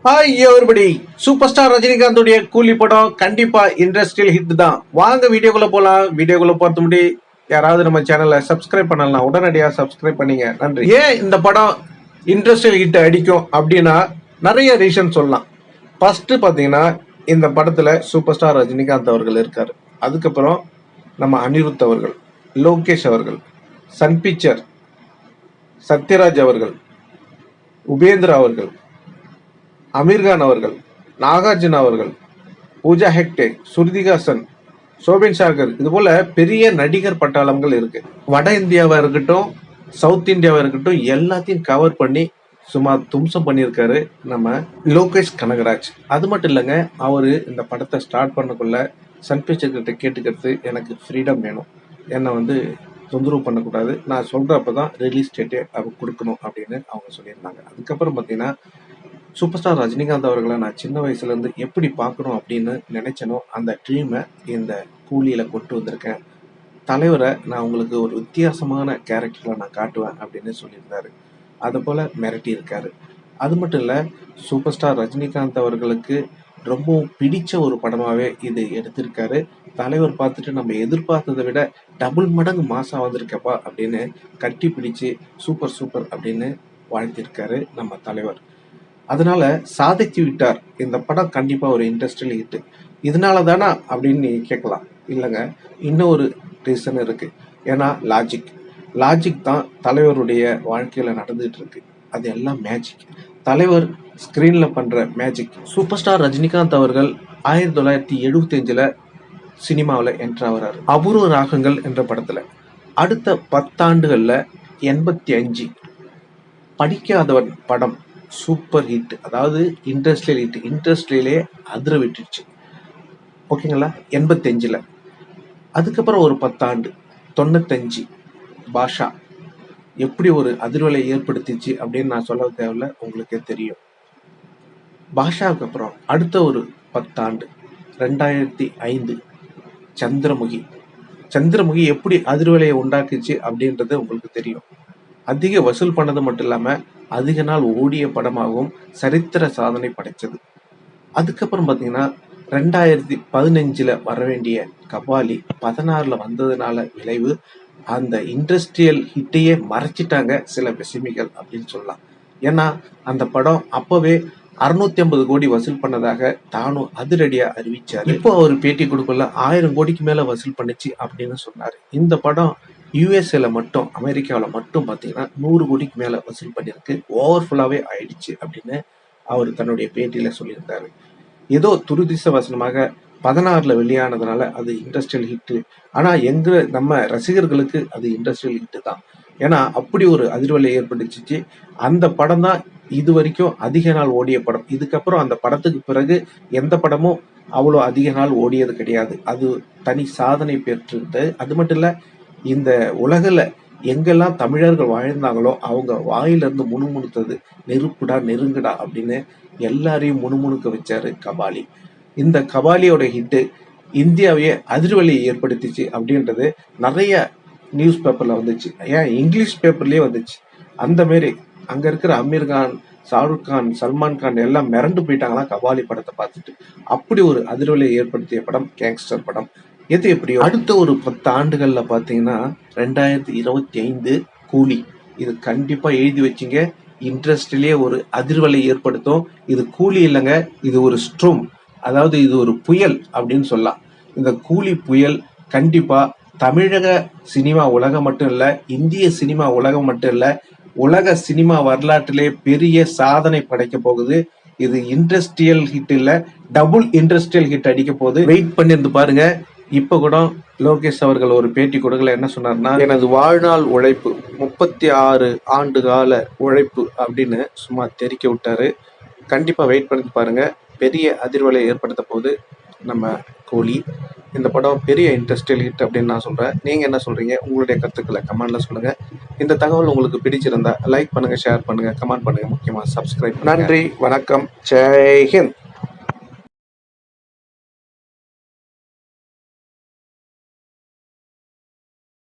Hi everybody, super star ரஜினிகாந்தோடைய கூலி படம் கண்டிப்பா இண்டஸ்ட்ரியல் ஹிட் தான். வாங்க வீடியோக்குள்ள போலாம். வீடியோக்குள்ள போறது முன்னாடி யாராவது நம்ம சேனலை சப்ஸ்கிரைப் பண்ணலாம், உடனடியாக சப்ஸ்கிரைப் பண்ணீங்க, நன்றி. ஏன் இந்த படம் இண்டஸ்ட்ரியல் ஹிட் அடிக்கும் அப்படின்னா நிறைய ரீசன் சொல்லலாம். ஃபர்ஸ்ட் பாத்தீங்கன்னா, இந்த படத்துல சூப்பர் ஸ்டார் ரஜினிகாந்த் அவர்கள் இருக்காரு. அதுக்கப்புறம் நம்ம அனிருத் அவர்கள், லோகேஷ் அவர்கள், சன் பிக்சர், சத்யராஜ் அவர்கள், உபேந்திரா அவர்கள், அமீர்கான் அவர்கள், நாகார்ஜுன அவர்கள், பூஜா ஹெக்டே, சுருதிகாசன், சோபின் சாகர், இது போல பெரிய நடிகர் பட்டாளங்கள் இருக்கு. வட இந்தியாவா இருக்கட்டும், சவுத் இந்தியாவா இருக்கட்டும், எல்லாத்தையும் கவர் பண்ணி சும்மா தும்சம் பண்ணியிருக்காரு நம்ம லோகேஷ் கனகராஜ். அது மட்டும் இல்லைங்க, அவரு இந்த படத்தை ஸ்டார்ட் பண்ணக்குள்ள சன் பிக்சர் கிட்ட கேட்டுக்கிறது, எனக்கு ஃப்ரீடம் வேணும், என்னை தொந்தரவு பண்ணக்கூடாது, நான் சொல்றப்பதான் ரிலீஸ் டேட்டே அவங்க கொடுக்கணும் அப்படின்னு அவங்க சொல்லியிருந்தாங்க. அதுக்கப்புறம் பார்த்தீங்கன்னா, சூப்பர் ஸ்டார் ரஜினிகாந்த் அவர்களை நான் சின்ன வயசுல இருந்து எப்படி பார்க்கணும் அப்படின்னு நினைச்சனோ அந்த ட்ரீமை இந்த கூலியில கொண்டு வந்திருக்கேன். தலைவரை நான் உங்களுக்கு ஒரு வித்தியாசமான கேரக்டர்ல நான் காட்டுவேன் அப்படின்னு சொல்லியிருந்தாரு. அது போல மிரட்டி இருக்காரு. அது மட்டும் இல்ல, சூப்பர் ஸ்டார் ரஜினிகாந்த் அவர்களுக்கு ரொம்பவும் பிடிச்ச ஒரு படமாவே இது எடுத்திருக்காரு. தலைவர் பார்த்துட்டு நம்ம எதிர்பார்த்ததை விட டபுள் மடங்கு மாசா வந்திருக்கப்பா அப்படின்னு கட்டி பிடிச்சு சூப்பர் சூப்பர் அப்படின்னு வாழ்த்திருக்காரு நம்ம தலைவர். அதனால சாதித்து விட்டார். இந்த படம் கண்டிப்பா ஒரு இண்டஸ்ட்ரியல் ஹிட். இதனால தானா அப்படின்னு நீங்க கேட்கலாம். இல்லைங்க, இன்னும் ஒரு ரீசன் இருக்கு. ஏன்னா லாஜிக் தான் தலைவருடைய வாழ்க்கையில நடந்துட்டு இருக்கு. அது எல்லாம் மேஜிக். தலைவர் ஸ்கிரீன்ல பண்ற மேஜிக். சூப்பர் ஸ்டார் ரஜினிகாந்த் அவர்கள் 1975 சினிமாவில் என்ட்ரு ஆகிறாரு. அபூர்வ ராகங்கள் என்ற படத்துல. அடுத்த 10 ஆண்டுகள்ல 85 படிக்காதவன் படம் சூப்பர் ஹிட். அதாவது இண்டஸ்ட்ரியல் ஹிட். இண்டஸ்ட்ரியிலே அதிர விட்டுருச்சு. ஓகேங்களா? 85. அதுக்கப்புறம் ஒரு 10 ஆண்டு 95 பாஷா எப்படி ஒரு அதிர்வலை ஏற்படுத்திச்சு அப்படின்னு நான் சொல்ல தேவையில்ல, உங்களுக்கே தெரியும். பாஷாவுக்கு அப்புறம் அடுத்த ஒரு 10 ஆண்டு 2005 சந்திரமுகி எப்படி அதிர்வலையை உண்டாக்குச்சு அப்படின்றது உங்களுக்கு தெரியும். அதிக வசூல் பண்ணது மட்டும் இல்லாம அதிக நாள் ஓடிய படமாகவும் சரித்திர சாதனை படைச்சது. அதுக்கப்புறம் பாத்தீங்கன்னா 2015 வர வேண்டிய கபாலி 16 வந்ததுனால விளைவு அந்த இண்டஸ்ட்ரியல் ஹிட்டையே மறைச்சிட்டாங்க சில பெசிமிகள் அப்படின்னு சொல்லலாம். ஏன்னா அந்த படம் அப்பவே 650 கோடி வசூல் பண்ணதாக தானும் அதிரடியா அறிவிச்சாரு. இப்போ அவர் பேட்டி கொடுக்கல 1000 கோடிக்கு மேல வசூல் பண்ணுச்சு அப்படின்னு சொன்னாரு. இந்த படம் யூஎஸ்ஏல மட்டும், அமெரிக்காவில் மட்டும் பார்த்தீங்கன்னா 100 கோடிக்கு மேல வசூல் பண்ணியிருக்கு. ஓவர்ஃபுல்லாவே ஆயிடுச்சு அப்படின்னு அவர் தன்னுடைய பேட்டியில சொல்லியிருந்தாரு. ஏதோ துரதிர்ஷ்டவசனமாக 16 வெளியானதுனால அது இண்டஸ்ட்ரியல் ஹிட். ஆனா நம்ம ரசிகர்களுக்கு அது இண்டஸ்ட்ரியல் ஹிட் தான். ஏன்னா அப்படி ஒரு அதிர்வலை ஏற்பட்டுச்சு. அந்த படம் தான் இது வரைக்கும் அதிக நாள் ஓடிய படம். இதுக்கப்புறம் அந்த படத்துக்கு பிறகு எந்த படமும் அவ்வளோ அதிக நாள் ஓடியது கிடையாது. அது தனி சாதனை பெற்றிருந்தது. அது மட்டும் இல்ல, இந்த உலகில் எங்கெல்லாம் தமிழர்கள் வாழ்ந்தாங்களோ அவங்க வாயிலிருந்து முணுமுணுத்தது நெருப்புடா நெருங்குடா அப்படின்னு எல்லாரையும் முணுமுணுக்க வச்சாரு கபாலி. இந்த கபாலியோட ஹிட்டு இந்தியாவையே அதிர்வலியை ஏற்படுத்திச்சு அப்படின்றது நிறைய நியூஸ் பேப்பர்ல வந்துச்சு. ஏன் இங்கிலீஷ் பேப்பர்லயே வந்துச்சு. அந்த மாரி அங்க இருக்கிற அமீர் கான், ஷாருக் கான், சல்மான் கான் எல்லாம் மிரண்டு போயிட்டாங்களாம் கபாலி படத்தை பார்த்துட்டு. அப்படி ஒரு அதிர்வலியை ஏற்படுத்திய படம் கேங்ஸ்டர் படம். எது எப்படியோ அடுத்த ஒரு 10 ஆண்டுகள்ல பாத்தீங்கன்னா 2025 கூலி. இது கண்டிப்பா எழுதி வச்சுங்க, இண்டஸ்ட்ரியிலே ஒரு அதிர்வலை ஏற்படுத்தும். இது கூலி இல்லைங்க, இது ஒரு ஸ்ட்ரோம், அதாவது இது ஒரு புயல் அப்படின்னு சொல்லலாம். இந்த கூலி புயல் கண்டிப்பா தமிழக சினிமா உலகம் மட்டும் இல்ல, இந்திய சினிமா உலகம் மட்டும் இல்ல, உலக சினிமா வரலாற்றிலே பெரிய சாதனை படைக்க போகுது. இது இண்டஸ்ட்ரியல் ஹிட் இல்ல, டபுள் இண்டஸ்ட்ரியல் ஹிட் அடிக்க போகுது. வெயிட் பண்ணிருந்து பாருங்க. இப்ப கூட லோகேஷ் அவர்கள் ஒரு பேட்டி கொடுக்கல, என்ன சொன்னார்னா, எனது வாழ்நாள் உழைப்பு 36 ஆண்டு கால உழைப்பு அப்படின்னு சும்மா தெரிக்க விட்டாரு. கண்டிப்பா வெயிட் பண்ணி பாருங்க. பெரிய அதிர்வலை ஏற்படுத்த போது நம்ம கூலி. இந்த படம் பெரிய இண்டஸ்ட்ரியல் ஹிட் அப்படின்னு நான் சொல்றேன். நீங்க என்ன சொல்றீங்க? உங்களுடைய கருத்துக்களை கமெண்ட்ல சொல்லுங்க. இந்த தகவல் உங்களுக்கு பிடிச்சிருந்தா லைக் பண்ணுங்க, ஷேர் பண்ணுங்க, கமெண்ட் பண்ணுங்க, முக்கியமா சப்ஸ்கிரைப். நன்றி, வணக்கம், ஜெய் ஹிந்த்.